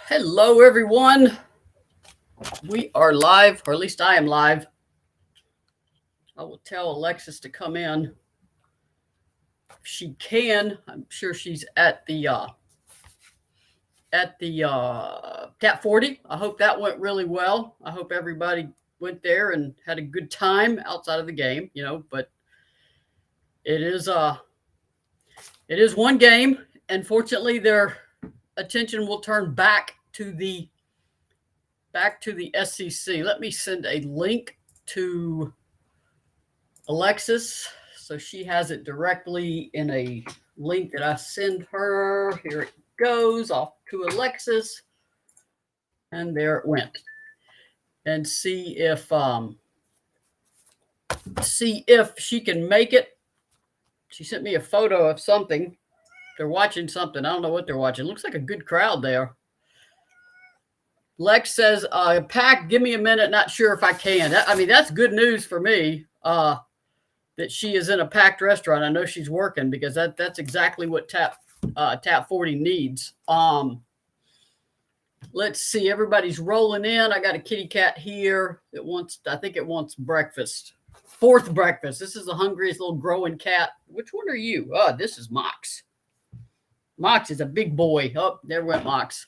Hello, everyone. We are live, or at least I am live. I will tell Alexis to come in if she can. I'm sure she's at the Cat 40. I hope that went really well. I hope everybody went there and had a good time outside of the game. But it is one game, and fortunately, their attention will turn back to the SEC. Let me send a link to Alexis so she has it directly in a link that I send her. Here it goes off to Alexis, and there it went. And see if she can make it. She sent me a photo of something. They're watching something. I don't know what they're watching. Looks like a good crowd there. Lex says, Pack, give me a minute. Not sure if I can. That's good news for me that she is in a packed restaurant. I know she's working because that's exactly what Tap 40 needs. Let's see. Everybody's rolling in. I got a kitty cat here that wants breakfast. Fourth breakfast. This is the hungriest little growing cat. Which one are you? Oh, this is Mox. Mox is a big boy. Oh, there went Mox.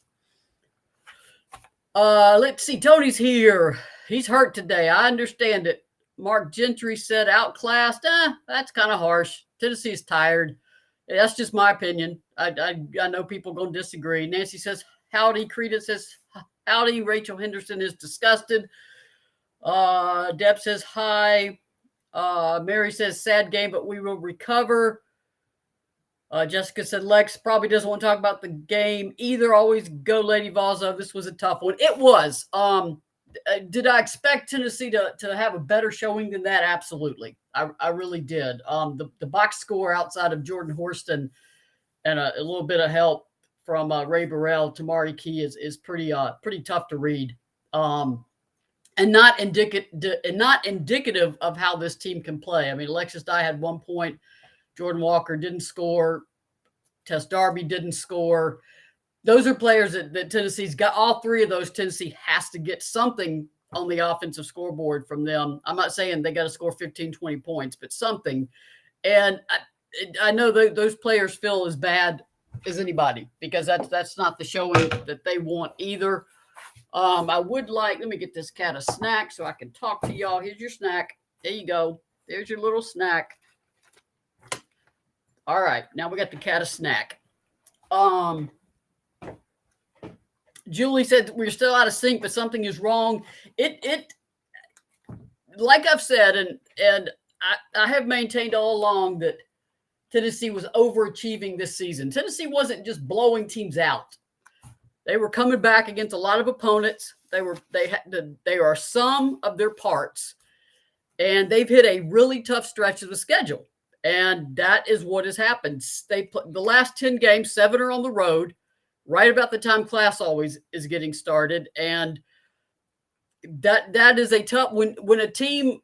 Let's see. Tony's here. He's hurt today. I understand it. Mark Gentry said outclassed. That's kind of harsh. Tennessee's tired. That's just my opinion. I know people are going to disagree. Nancy says, howdy. Creta says, howdy. Rachel Henderson is disgusted. Deb says, hi. Mary says, sad game, but we will recover. Jessica said, Lex probably doesn't want to talk about the game either. Always go Lady Vol. This was a tough one. It was. Did I expect Tennessee to have a better showing than that? Absolutely. I really did. The box score outside of Jordan Horston and a little bit of help from Ray Burrell, Tamari Key is pretty tough to read. And not indicative of how this team can play. I mean, Alexis Dye had 1 point. Jordan Walker didn't score. Tess Darby didn't score. Those are players that Tennessee's got. All three of those, Tennessee has to get something on the offensive scoreboard from them. I'm not saying they got to score 15, 20 points, but something. And I know those players feel as bad as anybody because that's not the showing that they want either. I would let me get this cat a snack so I can talk to y'all. Here's your snack. There you go. There's your little snack. All right, now we got the cat a snack. Julie said we're still out of sync, but something is wrong. It like I've said, and I have maintained all along that Tennessee was overachieving this season. Tennessee wasn't just blowing teams out. They were coming back against a lot of opponents. They are some of their parts, and they've hit a really tough stretch of the schedule. And that is what has happened. They put the last 10 games, 7 are on the road, right about the time class always is getting started. And that is a tough when a team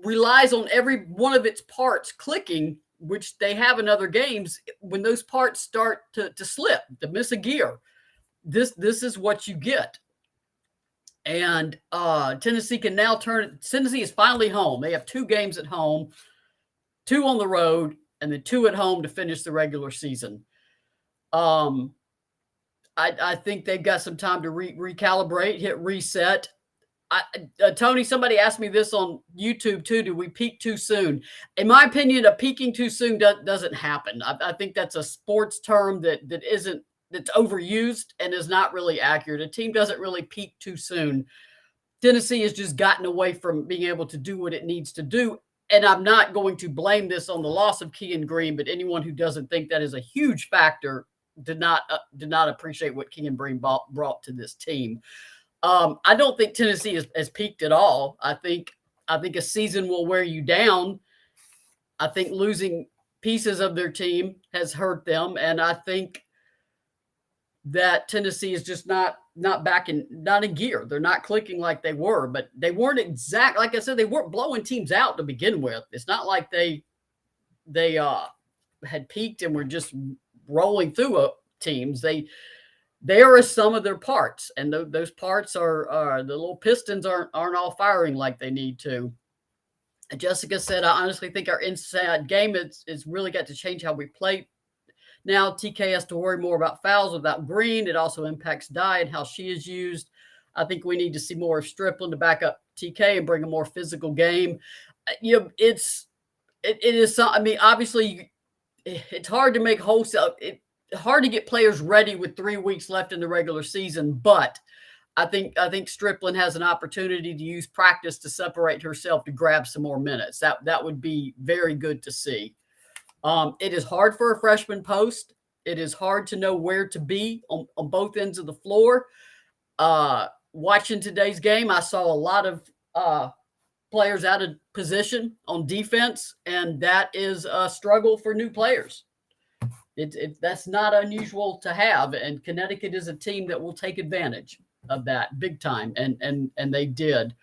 relies on every one of its parts clicking, which they have in other games, when those parts start to slip, to miss a gear, this is what you get. And Tennessee can now Tennessee is finally home. They have 2 games at home, 2 on the road, and then 2 at home to finish the regular season. I think they've got some time to recalibrate, hit reset. Tony, somebody asked me this on YouTube too. Do we peak too soon? In my opinion, a peaking too soon doesn't happen. I think that's a sports term that's overused and is not really accurate. A team doesn't really peak too soon. Tennessee has just gotten away from being able to do what it needs to do. And I'm not going to blame this on the loss of Keon Green, but anyone who doesn't think that is a huge factor did not appreciate what Keon Green brought to this team. I don't think Tennessee has peaked at all. I think a season will wear you down. I think losing pieces of their team has hurt them, and I think that Tennessee is just not in gear. They're not clicking like they were, but they weren't like I said, they weren't blowing teams out to begin with. It's not like they had peaked and were just rolling through teams. They They are a sum of their parts, and those parts are the little pistons aren't all firing like they need to. Jessica said, I honestly think our inside game is really got to change how we play. Now TK has to worry more about fouls without Green. It also impacts Di and how she is used. I think we need to see more of Strickland to back up TK and bring a more physical game. It is. I mean, obviously, it's hard to make wholesale. It's hard to get players ready with 3 weeks left in the regular season, but I think Strickland has an opportunity to use practice to separate herself to grab some more minutes. That would be very good to see. It is hard for a freshman post. It is hard to know where to be on both ends of the floor. Watching today's game, I saw a lot of players out of position on defense, and that is a struggle for new players. That's not unusual to have, and Connecticut is a team that will take advantage of that big time, and they did.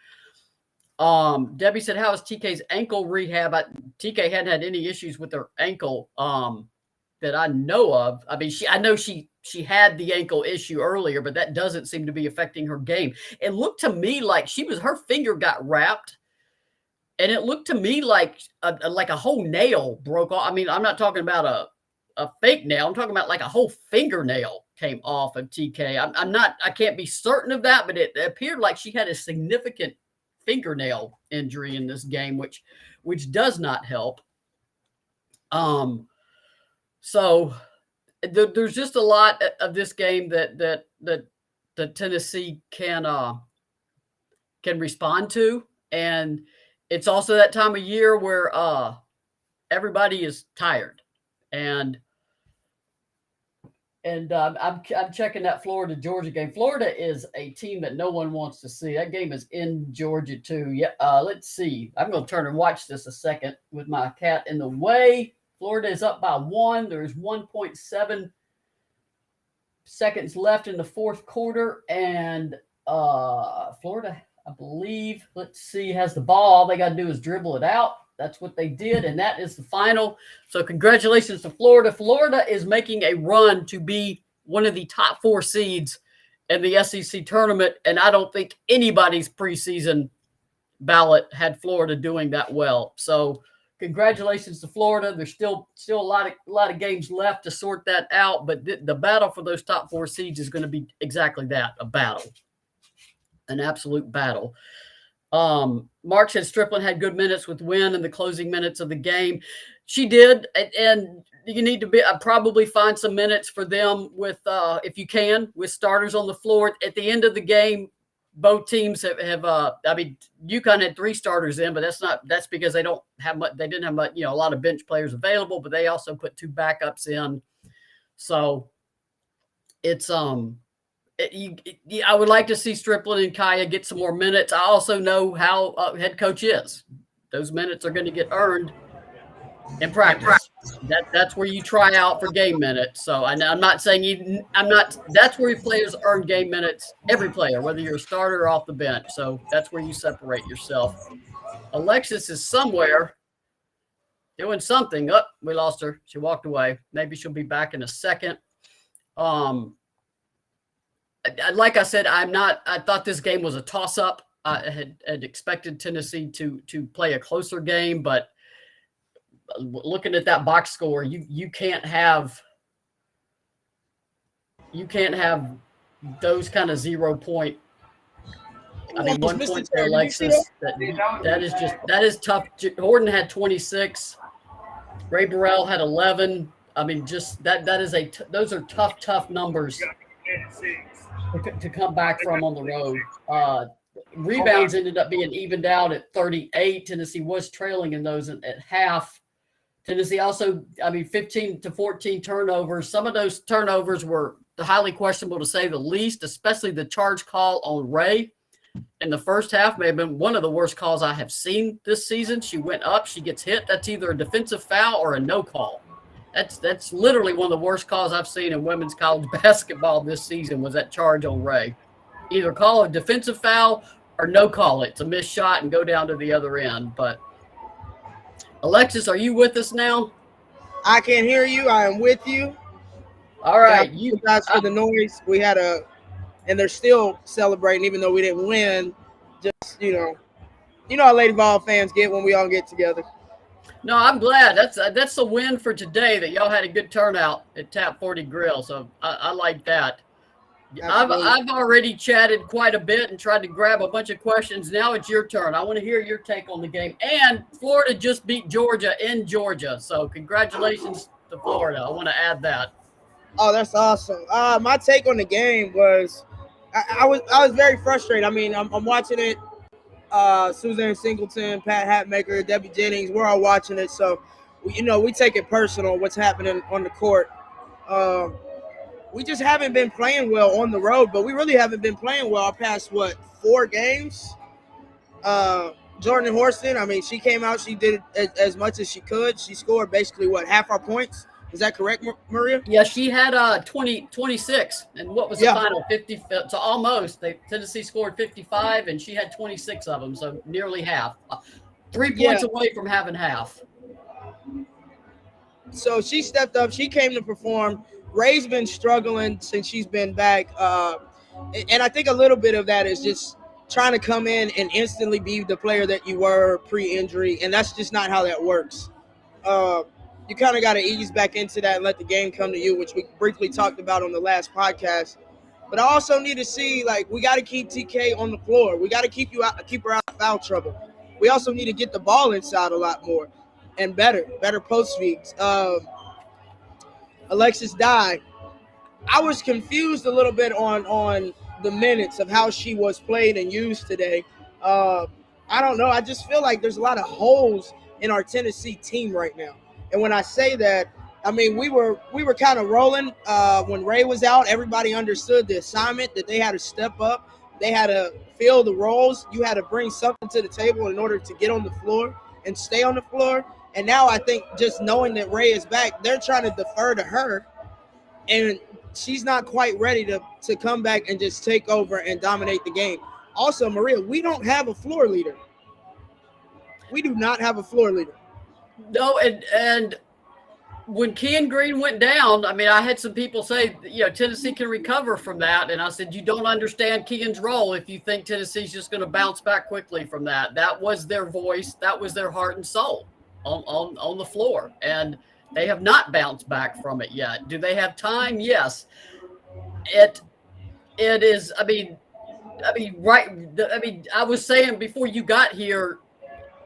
Debbie said, how is TK's ankle rehab? TK hadn't had any issues with her ankle that I know of. I mean, I know she had the ankle issue earlier, but that doesn't seem to be affecting her game. It looked to me like her finger got wrapped, and it looked to me like a whole nail broke off. I mean, I'm not talking about a fake nail. I'm talking about like a whole fingernail came off of TK. I can't be certain of that, but it appeared like she had a significant fingernail injury in this game, which does not help. So there's just a lot of this game that Tennessee can respond to, and it's also that time of year where everybody is tired, and I'm checking that Florida-Georgia game. Florida is a team that no one wants to see. That game is in Georgia too. Yeah, let's see. I'm going to turn and watch this a second with my cat in the way. Florida is up by 1. There's 1.7 seconds left in the fourth quarter, and Florida, I believe, let's see, has the ball. All they got to do is dribble it out. That's what they did, and that is the final. So congratulations to Florida. Florida is making a run to be one of the top 4 seeds in the SEC tournament, and I don't think anybody's preseason ballot had Florida doing that well. So congratulations to Florida. There's still a lot of games left to sort that out, but the battle for those top 4 seeds is going to be exactly that, a battle, an absolute battle. Mark said Strickland had good minutes with Wynn in the closing minutes of the game. She did, and you need to probably find some minutes for them with, if you can, with starters on the floor. At the end of the game, both teams have I mean, UConn had 3 starters in, but that's because they don't have much. They didn't have much, a lot of bench players available, but they also put 2 backups in. So it's I would like to see Strickland and Kaya get some more minutes. I also know how head coach is. Those minutes are going to get earned in practice. That's where you try out for game minutes. So I'm not saying that's where players earn game minutes. Every player, whether you're a starter or off the bench. So that's where you separate yourself. Alexis is somewhere doing something. Oh, we lost her. She walked away. Maybe she'll be back in a second. Like I said, I thought this game was a toss-up. I had expected Tennessee to play a closer game, but looking at that box score, you can't have those kind of 0 point. I mean, 1 point for Alexis. That is tough. Horton had 26. Ray Burrell had 11. I mean, just those are tough numbers to come back from on the road. Rebounds ended up being evened out at 38. Tennessee was trailing in those at half. Tennessee also, 15 to 14 turnovers. Some of those turnovers were highly questionable to say the least, especially the charge call on Ray in the first half. May have been one of the worst calls I have seen this season. She went up, she gets hit. That's either a defensive foul or a no call. That's literally one of the worst calls I've seen in women's college basketball this season was that charge on Ray. Either call a defensive foul or no call it. It's a missed shot and go down to the other end. But Alexis, are you with us now? I can hear you. I am with you. All And I right, apologize for the noise. We had and they're still celebrating even though we didn't win. Just you know how Lady Vol fans get when we all get together. no, I'm glad. That's a win for today that y'all had a good turnout at Tap 40 Grill. So I like that. Absolutely. I've already chatted quite a bit and tried to grab a bunch of questions. Now it's your turn. I want to hear your take on the game. And Florida just beat Georgia in Georgia. So congratulations to Florida. I want to add that. Oh, that's awesome. My take on the game was I was very frustrated. I mean, I'm watching it. Suzanne Singleton, Pat Hatmaker, Debbie Jennings, we're all watching it. So, we take it personal what's happening on the court. Um, we just haven't been playing well on the road, but we really haven't been playing well our past, 4 games. Jordan Horston, I mean, she came out, she did as much as she could. She scored basically, half our points. Is that correct, Maria? Yeah, she had 26. And what was the Yeah. final? 50. So almost. Tennessee scored 55, and she had 26 of them. So nearly half. 3 points Yeah. away from having half. So she stepped up. She came to perform. Ray's been struggling since she's been back. And I think a little bit of that is just trying to come in and instantly be the player that you were pre-injury. And that's just not how that works. Uh, you kind of got to ease back into that and let the game come to you, which we briefly talked about on the last podcast. But I also need to see, like, we got to keep TK on the floor. We got to keep her out of foul trouble. We also need to get the ball inside a lot more and better post feeds. Alexis Dye, I was confused a little bit on the minutes of how she was played and used today. Uh, I don't know. I just feel like there's a lot of holes in our Tennessee team right now. And when I say that, I mean we were kind of rolling when Ray was out. Everybody understood the assignment that they had to step up. They had to fill the roles. You had to bring something to the table in order to get on the floor and stay on the floor. And now I think just knowing that Ray is back, they're trying to defer to her, and she's not quite ready to come back and just take over and dominate the game. Also, Maria, we don't have a floor leader. We do not have a floor leader. No, and when Ken Green went down, I mean, I had some people say, Tennessee can recover from that. And I said, you don't understand Ken's role if you think Tennessee's just going to bounce back quickly from that. That was their voice. That was their heart and soul on the floor. And they have not bounced back from it yet. Do they have time? Yes. It is, right. I was saying before you got here,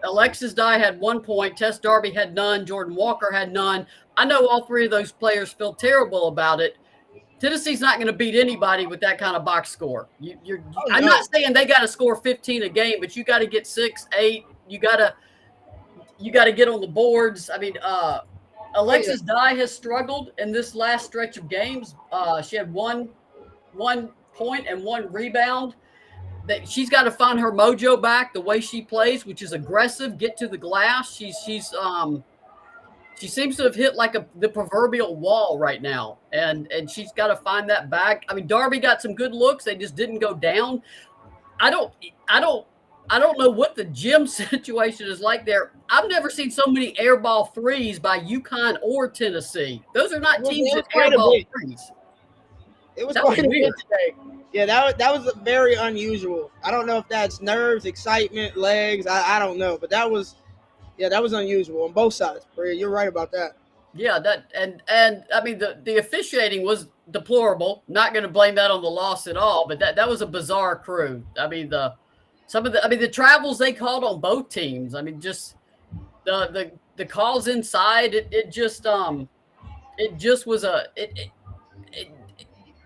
Alexis Dye had 1 point. Tess Darby had none. Jordan Walker had none. I know all three of those players feel terrible about it. Tennessee's not going to beat anybody with that kind of box score. I'm not saying they got to score 15 a game, but you got to get 6, 8. You got to get on the boards. I mean, Alexis Dye has struggled in this last stretch of games. She had one point and 1 rebound. That she's got to find her mojo back, the way she plays, which is aggressive, get to the glass. She seems to have hit like the proverbial wall right now, and she's got to find that back. I mean, Darby got some good looks; they just didn't go down. I don't know what the gym situation is like there. I've never seen so many airball threes by UConn or Tennessee. Those are not teams that airball threes. It was quite a bit today. Yeah, that was very unusual. I don't know if that's nerves, excitement, legs. I don't know, but that was unusual on both sides. You're right about that. Yeah, and I mean the officiating was deplorable. Not going to blame that on the loss at all, but that was a bizarre crew. I mean the travels they called on both teams. I mean just the calls inside. It just was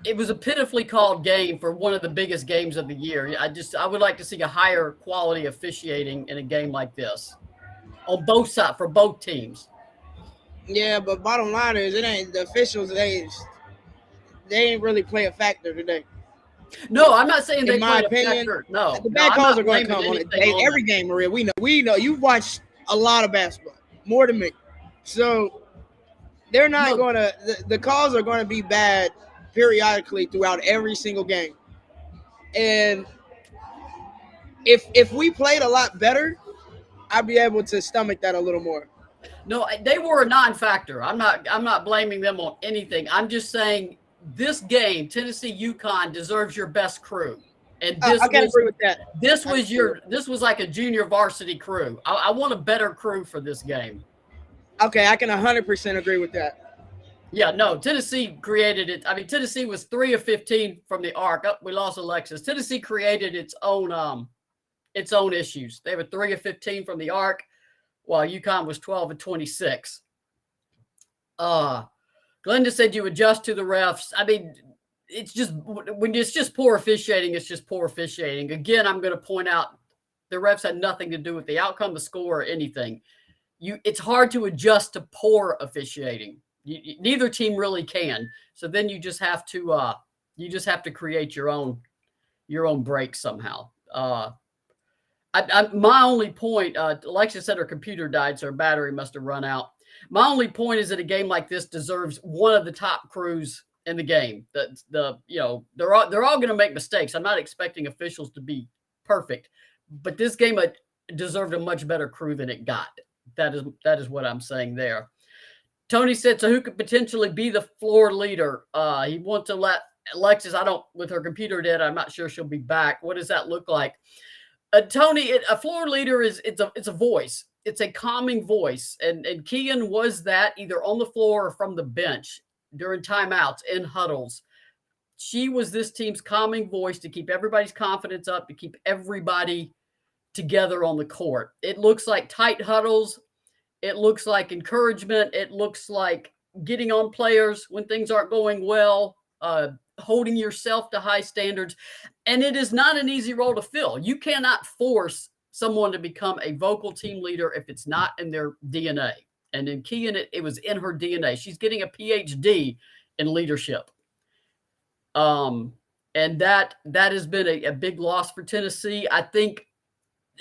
it was a pitifully called game for one of the biggest games of the year. I would like to see a higher quality officiating in a game like this on both sides for both teams. Yeah, but bottom line is it ain't the officials. They ain't really play a factor today. No, I'm not saying in they my played opinion, a factor. No, the bad calls are going to come on it. Every game, Maria. We know you've watched a lot of basketball, more than me. So they're not going to. The calls are going to be bad periodically throughout every single game. And if we played a lot better, I'd be able to stomach that a little more. No, they were a non-factor. I'm not blaming them on anything. I'm just saying this game, Tennessee UConn, deserves your best crew. And I can agree with that. this was like a junior varsity crew. I want a better crew for this game. Okay, I can 100% agree with that. Yeah, no, Tennessee created it. I mean, Tennessee was 3 of 15 from the arc. Oh, we lost Alexis. Tennessee created its own issues. They were 3 of 15 from the arc, while UConn was 12 of 26. Glenda said you adjust to the refs. I mean, it's just when it's just poor officiating, it's just poor officiating. Again, I'm going to point out the refs had nothing to do with the outcome, the score, or anything. It's hard to adjust to poor officiating. Neither team really can. So then you just have to create your own break somehow. My only point, Alexis said her computer died, so her battery must have run out. My only point is that a game like this deserves one of the top crews in the game. They're all going to make mistakes. I'm not expecting officials to be perfect, but this game deserved a much better crew than it got. That is what I'm saying there. Tony said, so who could potentially be the floor leader? He wants to let Alexis, with her computer dead, I'm not sure she'll be back. What does that look like? Tony, a floor leader it's a voice. It's a calming voice. And Keegan was that either on the floor or from the bench during timeouts, in huddles. She was this team's calming voice to keep everybody's confidence up, to keep everybody together on the court. It looks like tight huddles. It looks like encouragement. It looks like getting on players when things aren't going well, holding yourself to high standards. And it is not an easy role to fill. You cannot force someone to become a vocal team leader if it's not in their DNA. And in Keegan, it was in her DNA. She's getting a PhD in leadership. And that has been a big loss for Tennessee. I think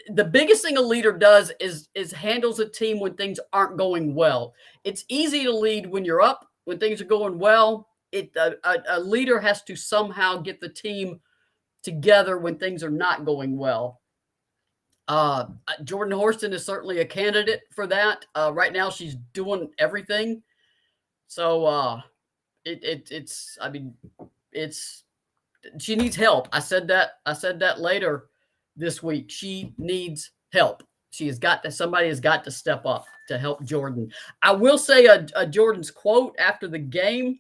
the biggest thing a leader does is handles a team when things aren't going well. It's easy to lead when you're up. When things are going well, a leader has to somehow get the team together when things are not going well. Jordan Horston is certainly a candidate for that. Right now, she's doing everything. So she needs help. I said that later this week. She needs help. Somebody has got to step up to help Jordan. I will say a Jordan's quote after the game.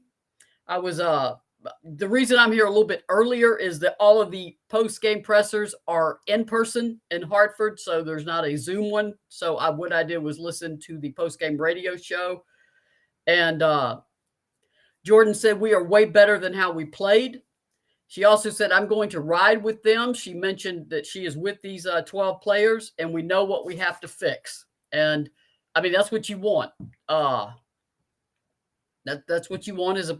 The reason I'm here a little bit earlier is that all of the post-game pressers are in person in Hartford, so there's not a Zoom one. So what I did was listen to the post-game radio show. And Jordan said, we are way better than how we played. She also said, I'm going to ride with them. She mentioned that she is with these 12 players, and we know what we have to fix. And, I mean, that's what you want. That's what you want is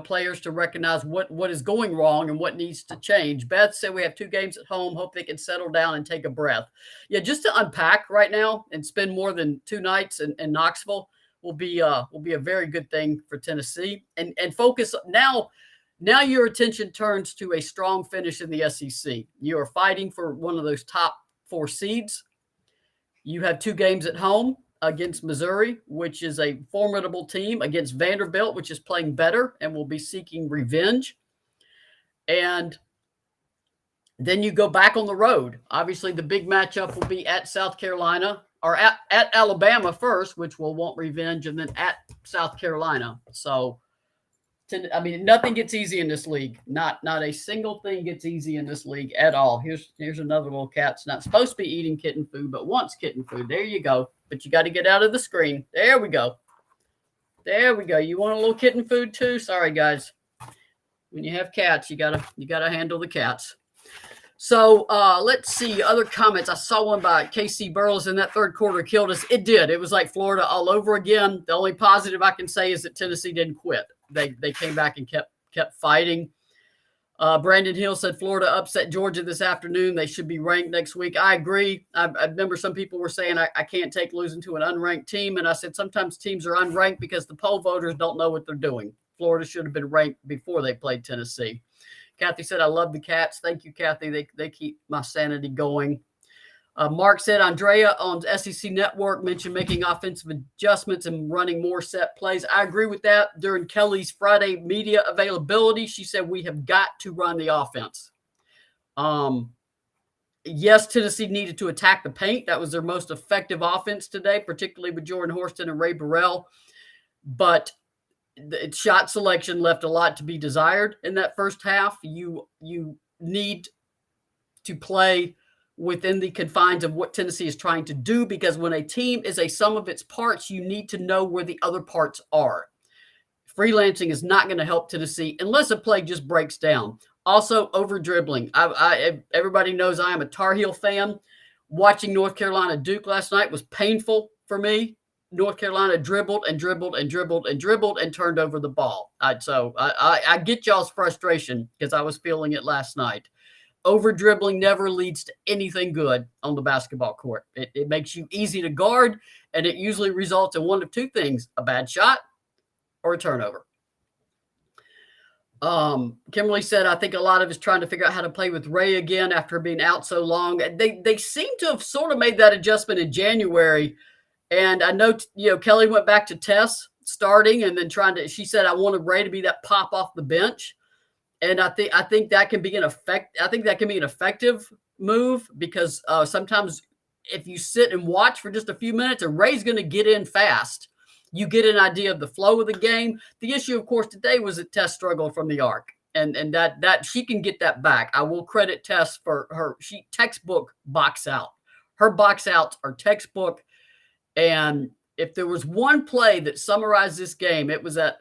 players to recognize what is going wrong and what needs to change. Beth said we have 2 games at home. Hope they can settle down and take a breath. Yeah, just to unpack right now and spend more than 2 nights in Knoxville will be a very good thing for Tennessee. And focus now. Now your attention turns to a strong finish in the SEC. You are fighting for one of those top 4 seeds. You have 2 games at home against Missouri, which is a formidable team, against Vanderbilt, which is playing better and will be seeking revenge. And then you go back on the road. Obviously, the big matchup will be at South Carolina, or at Alabama first, which will want revenge, and then at South Carolina. So, I mean, nothing gets easy in this league. Not a single thing gets easy in this league at all. Here's another little cat. It's not supposed to be eating kitten food, but wants kitten food. There you go. But you got to get out of the screen. There we go. There we go. You want a little kitten food too? Sorry, guys. When you have cats, you gotta handle the cats. So let's see other comments. I saw one by KC Burles in that third quarter killed us. It did. It was like Florida all over again. The only positive I can say is that Tennessee didn't quit. They came back and kept fighting. Brandon Hill said Florida upset Georgia this afternoon. They should be ranked next week. I agree. I remember some people were saying I can't take losing to an unranked team. And I said sometimes teams are unranked because the poll voters don't know what they're doing. Florida should have been ranked before they played Tennessee. Kathy said, I love the cats. Thank you, Kathy. They keep my sanity going. Mark said Andrea on SEC Network mentioned making offensive adjustments and running more set plays. I agree with that. During Kelly's Friday media availability, she said we have got to run the offense. Yes, Tennessee needed to attack the paint. That was their most effective offense today, particularly with Jordan Horston and Ray Burrell. But its shot selection left a lot to be desired in that first half. You need to play within the confines of what Tennessee is trying to do, because when a team is a sum of its parts, you need to know where the other parts are. Freelancing is not going to help Tennessee unless a play just breaks down. Also, over dribbling. Everybody knows I am a Tar Heel fan. Watching North Carolina Duke last night was painful for me. North Carolina dribbled and dribbled and dribbled and dribbled and turned over the ball. So I get y'all's frustration because I was feeling it last night. Over dribbling never leads to anything good on the basketball court. It makes you easy to guard, and it usually results in one of two things: a bad shot or a turnover. Kimberly said, I think a lot of us trying to figure out how to play with Ray again after being out so long. They seem to have sort of made that adjustment in January. And I know, Kelly went back to Tess starting and then she said, I wanted Ray to be that pop off the bench. And I think that can be an effective move, because sometimes if you sit and watch for just a few minutes and Ray's going to get in fast, you get an idea of the flow of the game. The issue, of course, today was that Tess struggled from the arc, and that she can get that back. I will credit Tess for her textbook box out. Her box outs are textbook. And if there was one play that summarized this game, it was that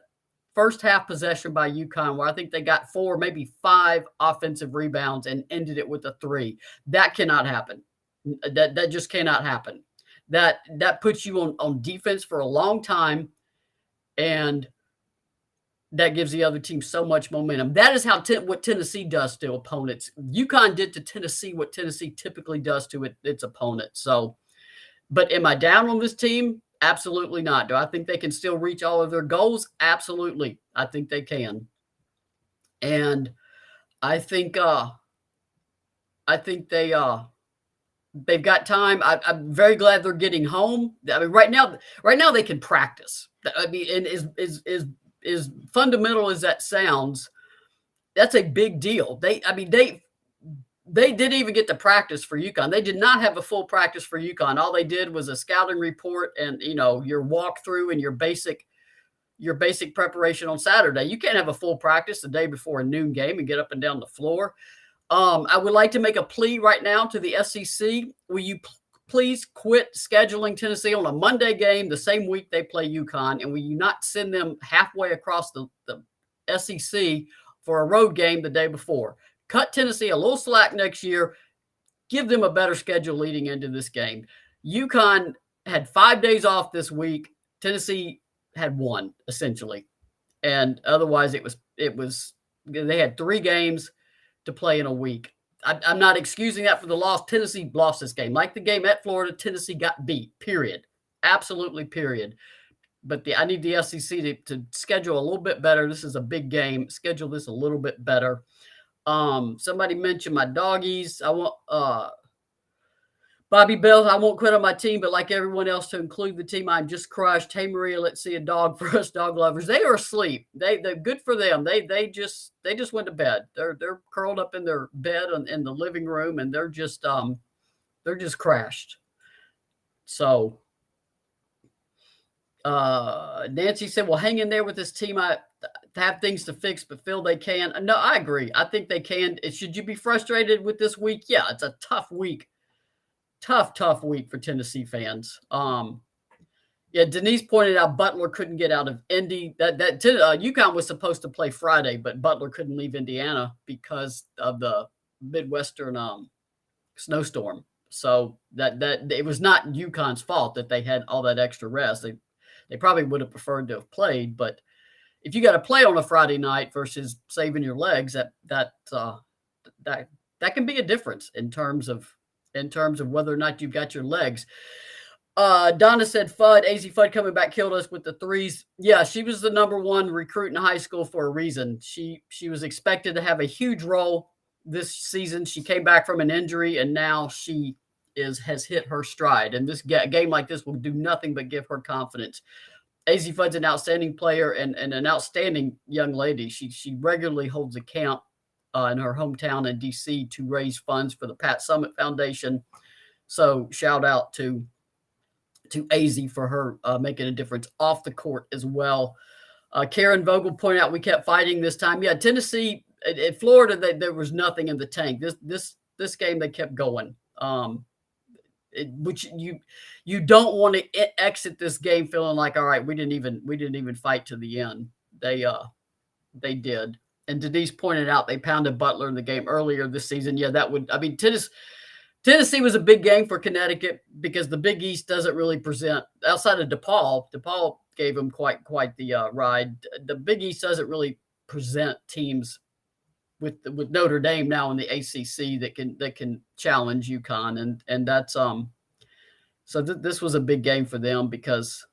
first half possession by UConn, where I think they got 4, maybe 5 offensive rebounds and ended it with a 3. That cannot happen. That just cannot happen. That puts you on defense for a long time, and that gives the other team so much momentum. That is what Tennessee does to opponents. UConn did to Tennessee what Tennessee typically does to its opponents. So, but am I down on this team? Absolutely not. Do I think they can still reach all of their goals? Absolutely. I think they can. And I think they've got time. I'm very glad they're getting home. I mean, right now they can practice. I mean, and as fundamental as that sounds, that's a big deal. They didn't even get to practice for UConn. They did not have a full practice for UConn. All they did was a scouting report and, your walkthrough and your basic preparation on Saturday. You can't have a full practice the day before a noon game and get up and down the floor. I would like to make a plea right now to the SEC. Will you please quit scheduling Tennessee on a Monday game the same week they play UConn? And will you not send them halfway across the SEC for a road game the day before? Cut Tennessee a little slack next year. Give them a better schedule leading into this game. UConn had 5 days off this week. Tennessee had 1, essentially. And otherwise it was they had 3 games to play in a week. I'm not excusing that for the loss. Tennessee lost this game. Like the game at Florida, Tennessee got beat, period. Absolutely, period. But I need the SEC to schedule a little bit better. This is a big game. Schedule this a little bit better. Somebody mentioned my doggies. I want Bobby Bell. I won't quit on my team, but like everyone else, to include the team I'm just crushed. Hey Maria, let's see a dog for us dog lovers. They are asleep. They're good for them. They just went to bed. They're curled up in their bed in the living room, and they're just crashed. So Nancy said, well, hang in there with this team. I have things to fix, but Phil, they can. No, I agree. I think they can. Should you be frustrated with this week? Yeah, it's a tough week. Tough week for Tennessee fans. Yeah, Denise pointed out Butler couldn't get out of Indy. UConn was supposed to play Friday, but Butler couldn't leave Indiana because of the Midwestern snowstorm. So that it was not UConn's fault that they had all that extra rest. They probably would have preferred to have played, but if you got to play on a Friday night versus saving your legs, that can be a difference in terms of whether or not you've got your legs. Donna said, Fudd, AZ Fudd coming back killed us with the threes. Yeah, she was the number 1 recruit in high school for a reason. She was expected to have a huge role this season. She came back from an injury, and now she has hit her stride. And this game like this will do nothing but give her confidence. AZ Fudd's an outstanding player and an outstanding young lady. She regularly holds a camp in her hometown in D.C. to raise funds for the Pat Summitt Foundation. So shout out to AZ for her making a difference off the court as well. Karen Vogel pointed out we kept fighting this time. Yeah, Tennessee at Florida, there was nothing in the tank. This game they kept going. Which you don't want to exit this game feeling like, all right, we didn't even fight to the end. They did. And Denise pointed out they pounded Butler in the game earlier this season. Yeah, Tennessee was a big game for Connecticut because the Big East doesn't really present outside of DePaul. DePaul gave them quite the ride. The Big East doesn't really present teams with Notre Dame now in the ACC that can challenge UConn, and that's so this was a big game for them because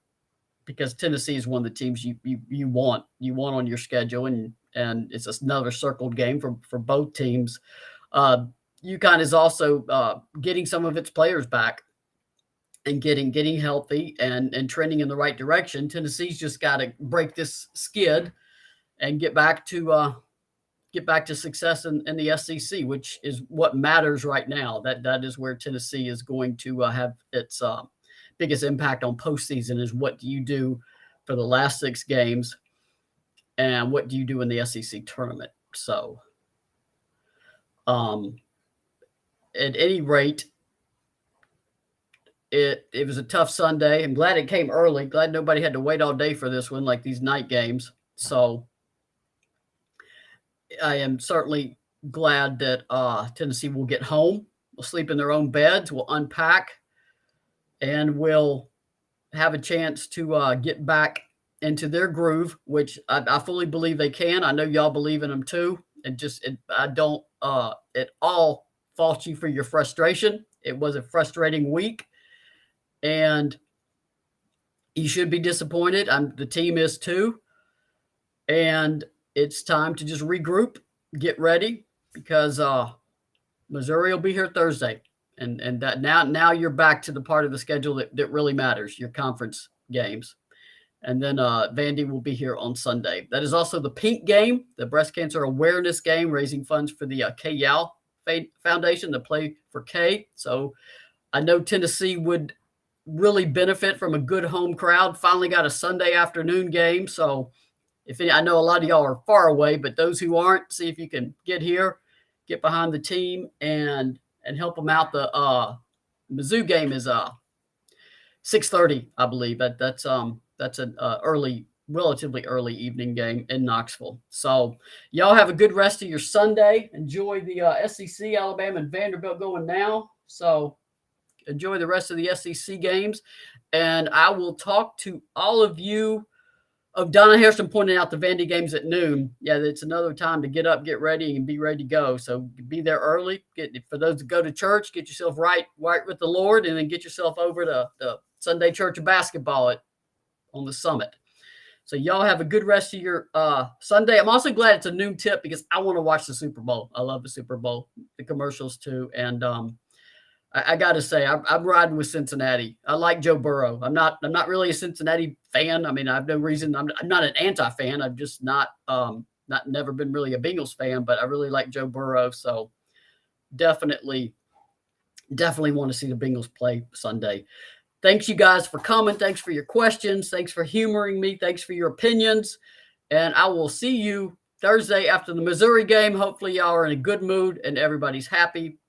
Tennessee is one of the teams you want on your schedule, and it's another circled game for both teams. UConn is also getting some of its players back and getting healthy and trending in the right direction. Tennessee's just got to break this skid and get back to success in the SEC, which is what matters right now. That is where Tennessee is going to have its biggest impact on postseason is what do you do for the last 6 games and what do you do in the SEC tournament. So at any rate, it was a tough Sunday. I'm glad it came early. Glad nobody had to wait all day for this one, like these night games. So I am certainly glad that Tennessee will get home, will sleep in their own beds, will unpack, and will have a chance to get back into their groove, which I fully believe they can. I know y'all believe in them too. And I don't at all fault you for your frustration. It was a frustrating week, and you should be disappointed. The team is too. And it's time to just regroup, get ready, because Missouri will be here Thursday, and that now you're back to the part of the schedule that really matters, your conference games, and then Vandy will be here on Sunday. That is also the Pink game, the breast cancer awareness game, raising funds for the Kay Yow Foundation, the Play for K. So I know Tennessee would really benefit from a good home crowd. Finally got a Sunday afternoon game, so. I know a lot of y'all are far away, but those who aren't, see if you can get here, get behind the team, and help them out. The Mizzou game is 6:30, I believe. That's an relatively early evening game in Knoxville. So y'all have a good rest of your Sunday. Enjoy the SEC, Alabama, and Vanderbilt going now. So enjoy the rest of the SEC games, and I will talk to all of you. Donna Harrison pointed out the Vandy games at noon. Yeah, it's another time to get up, get ready, and be ready to go. So be there early. For those that go to church, get yourself right with the Lord, and then get yourself over to the Sunday Church of Basketball on the Summit. So y'all have a good rest of your Sunday. I'm also glad it's a noon tip because I want to watch the Super Bowl. I love the Super Bowl, the commercials too, and I got to say, I'm riding with Cincinnati. I like Joe Burrow. I'm not really a Cincinnati fan. I mean, I have no reason. I'm not an anti-fan. I've just never been really a Bengals fan, but I really like Joe Burrow. So definitely want to see the Bengals play Sunday. Thanks, you guys, for coming. Thanks for your questions. Thanks for humoring me. Thanks for your opinions. And I will see you Thursday after the Missouri game. Hopefully y'all are in a good mood and everybody's happy.